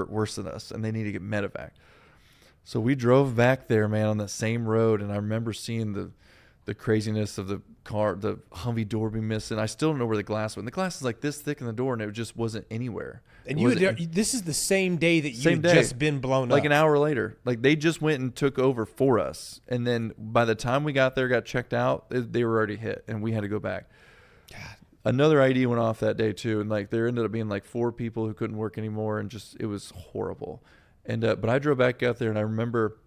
hurt worse than us, and they need to get medevac. So we drove back there, man, on that same road, and I remember seeing the craziness of the car, the Humvee door be missing. I still don't know where the glass went. The glass is like this thick in the door, and it just wasn't anywhere. And this is the same day that you had just been blown up. Like an hour later. Like they just went and took over for us. And then by the time we got there, got checked out, they were already hit, and we had to go back. God. Another ID went off that day too, and like there ended up being like 4 people who couldn't work anymore, and just it was horrible. And but I drove back out there, and I remember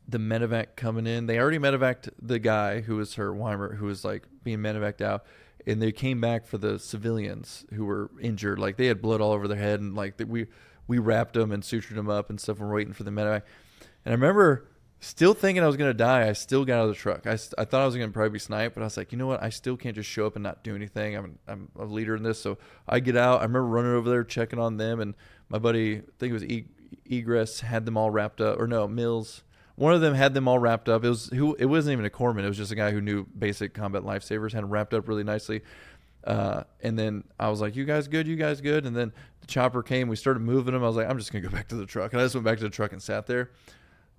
the medevac coming in. They already medevaced the guy who was hurt, Weimer, who was like being medevaced out, and they came back for the civilians who were injured. Like they had blood all over their head, and like we wrapped them and sutured them up and stuff, and we're waiting for the medevac. And I remember still thinking I was going to die. I still got out of the truck. I thought I was going to probably be sniped, but I was like, you know what? I still can't just show up and not do anything. I'm a leader in this. So I get out. I remember running over there, checking on them. And my buddy, I think it was Egress, had them all wrapped up. Or no, Mills. One of them had them all wrapped up. It wasn't even a corpsman. It was just a guy who knew basic combat lifesavers, had them wrapped up really nicely. And then I was like, you guys good? You guys good? And then the chopper came. We started moving them. I was like, I'm just going to go back to the truck. And I just went back to the truck and sat there.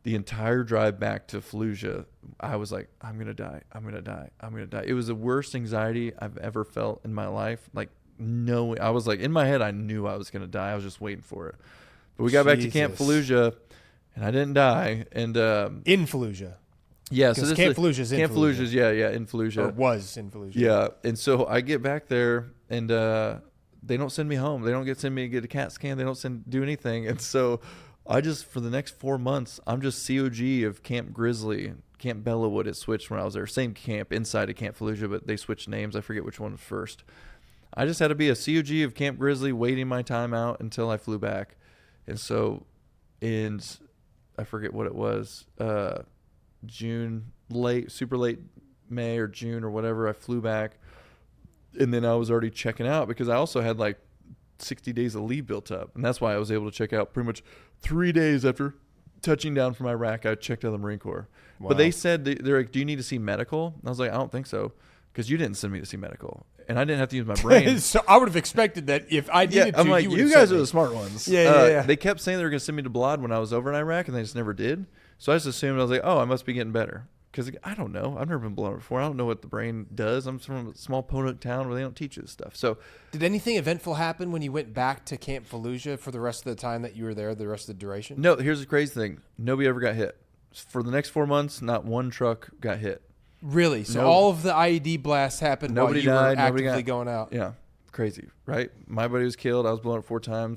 The entire drive back to Fallujah, I was like, I'm going to die. I'm going to die. I'm going to die. It was the worst anxiety I've ever felt in my life. Like, no, I was like, in my head, I knew I was going to die. I was just waiting for it. But we got back to Camp Fallujah, and I didn't die. And in Fallujah. Yeah. So this Camp Fallujah's in Fallujah. Camp Fallujah's, yeah, in Fallujah. Or was in Fallujah. Yeah. And so I get back there, and they don't send me home. They don't send me to get a CAT scan. They don't do anything. And so I just, for the next 4 months, I'm just COG of Camp Grizzly. Camp Bellawood, it switched when I was there. Same camp inside of Camp Fallujah, but they switched names. I forget which one was first. I just had to be a COG of Camp Grizzly, waiting my time out until I flew back. And so I forget what it was, June, super late May or June or whatever, I flew back. And then I was already checking out because I also had like 60 days of leave built up. And that's why I was able to check out pretty much 3 days after touching down from Iraq. I checked out of the Marine Corps. Wow. But they said, they're like, do you need to see medical? And I was like, I don't think so, because you didn't send me to see medical. And I didn't have to use my brain. So I would have expected that if I needed to, I'm like, you guys are the smart ones. Yeah. They kept saying they were going to send me to Balad when I was over in Iraq, and they just never did. So I just assumed, I was like, oh, I must be getting better. Because I don't know. I've never been blown up before. I don't know what the brain does. I'm from a small Ponuk town where they don't teach you this stuff. So, did anything eventful happen when you went back to Camp Fallujah for the rest of the time that you were there, the rest of the duration? No, here's the crazy thing. Nobody ever got hit. For the next 4 months, not one truck got hit. Really? So all of the IED blasts happened while you were actively going out? Yeah. Crazy, right? My buddy was killed. I was blown up 4 times.